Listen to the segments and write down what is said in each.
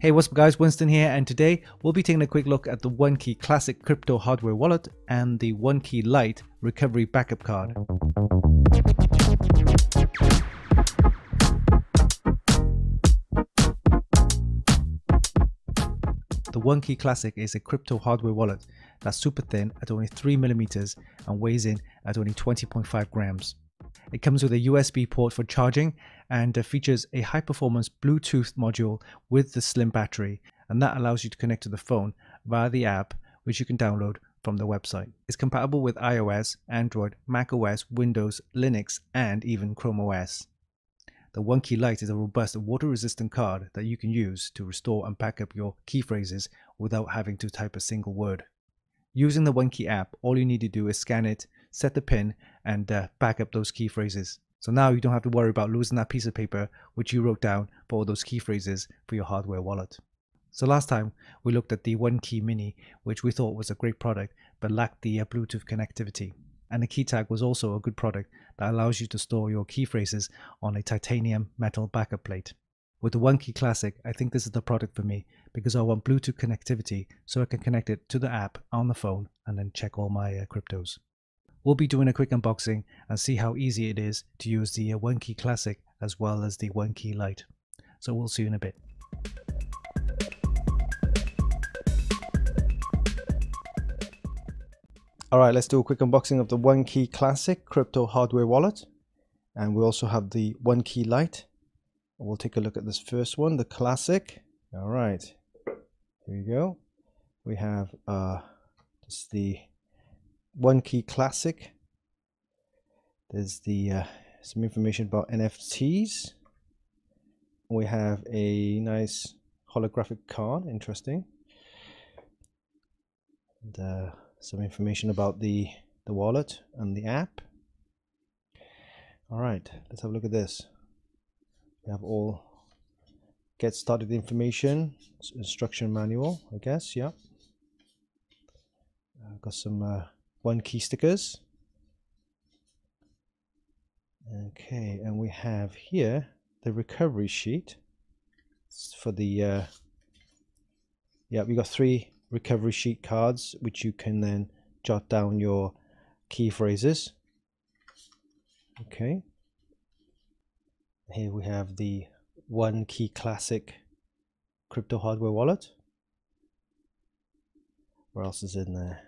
Hey, what's up guys, Winston here, and today we'll be taking a quick look at the OneKey Classic crypto hardware wallet and the OneKey Lite Recovery backup card. The OneKey Classic is a crypto hardware wallet that's super thin at only 3mm and weighs in at only 20.5 grams. It comes with a USB port for charging and features a high-performance Bluetooth module with the slim battery, and that allows you to connect to the phone via the app, which you can download from the website. It's compatible with iOS, Android, macOS, Windows, Linux, and even Chrome OS. The OneKey Lite is a robust water-resistant card that you can use to restore and back up your key phrases without having to type a single word. Using the OneKey app, all you need to do is scan it, set the pin, and back up those key phrases. So now you don't have to worry about losing that piece of paper which you wrote down for all those key phrases for your hardware wallet. So last time we looked at the OneKey Mini, which we thought was a great product but lacked the Bluetooth connectivity. And the key tag was also a good product that allows you to store your key phrases on a titanium metal backup plate. With the OneKey Classic, I think this is the product for me because I want Bluetooth connectivity so I can connect it to the app on the phone and then check all my cryptos. We'll be doing a quick unboxing and see how easy it is to use the OneKey Classic as well as the OneKey Lite. So we'll see you in a bit. Alright, let's do a quick unboxing of the OneKey Classic crypto hardware wallet. And we also have the OneKey Lite. We'll take a look at this first one, the Classic. Alright, here we go. We have just the OneKey Classic. There's the some information about NFTs. We have a nice holographic card, interesting. And some information about the wallet and the app. All right, let's have a look at this. We have all get started information, instruction manual, I guess. Yeah. Got some OneKey stickers. Okay, and we have here the recovery sheet for the we got 3 recovery sheet cards which you can then jot down your key phrases. Okay, here we have the OneKey Classic crypto hardware wallet. What else is in there?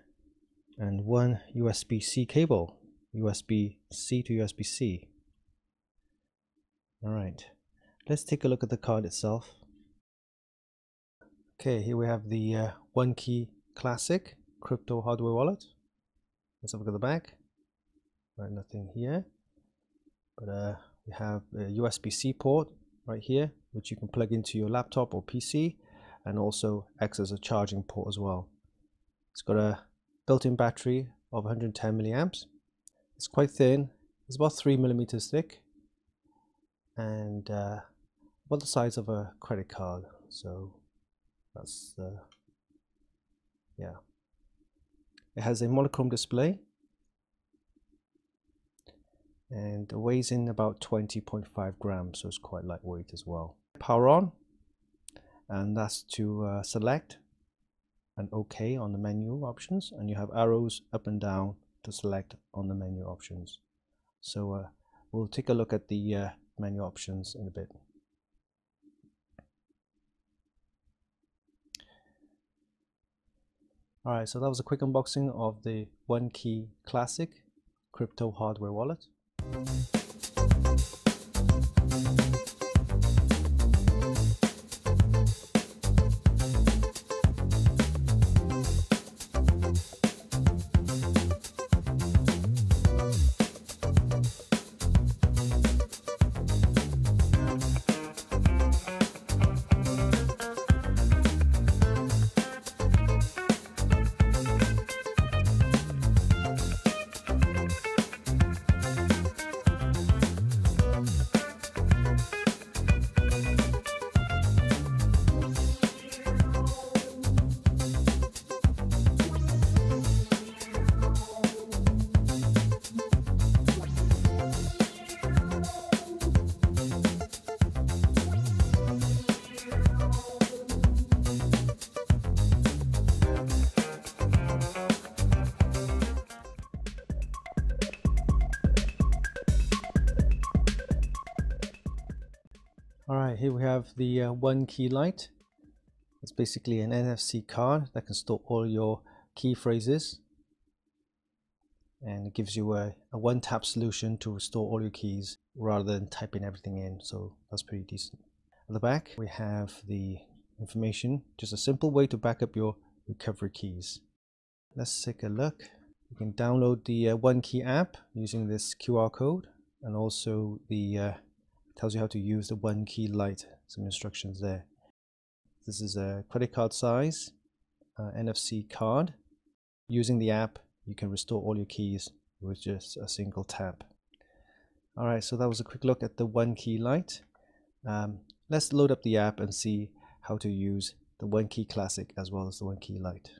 And one USB-C cable, USB-C to USB-C. All right, let's take a look at the card itself. Okay, here we have the OneKey Classic crypto hardware wallet. Let's have a look at the back. Right, nothing here, but we have a USB-C port right here, which you can plug into your laptop or PC, and also acts as a charging port as well. It's got a built-in battery of 110 milliamps. It's quite thin. It's about 3mm thick, and about the size of a credit card. So that's yeah. It has a monochrome display and weighs in about 20.5 grams, so it's quite lightweight as well. Power on, and that's to select an OK on the menu options, and you have arrows up and down to select on the menu options. So we'll take a look at the menu options in a bit. Alright, so that was a quick unboxing of the OneKey Classic crypto hardware wallet. Alright, here we have the OneKey Lite. It's basically an NFC card that can store all your key phrases, and it gives you a one-tap solution to store all your keys rather than typing everything in, so that's pretty decent. At the back we have the information, just a simple way to back up your recovery keys. Let's take a look. You can download the OneKey app using this QR code, and also the tells you how to use the OneKey Lite, some instructions there. This is a credit card size NFC card. Using the app, you can restore all your keys with just a single tap. Alright, so that was a quick look at the OneKey Lite. Let's load up the app and see how to use the OneKey Classic as well as the OneKey Lite.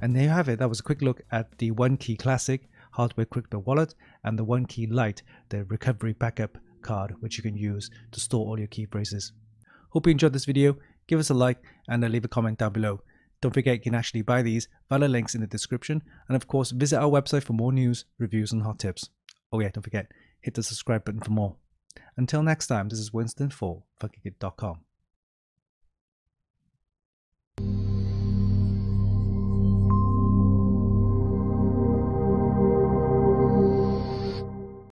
And there you have it. That was a quick look at the OneKey Classic hardware crypto wallet and the OneKey Lite, the recovery backup card, which you can use to store all your key phrases. Hope you enjoyed this video. Give us a like and leave a comment down below. Don't forget, you can actually buy these via the links in the description, and of course visit our website for more news, reviews and hot tips. Oh yeah, don't forget, hit the subscribe button for more. Until next time, this is Winston for Funkykit.com.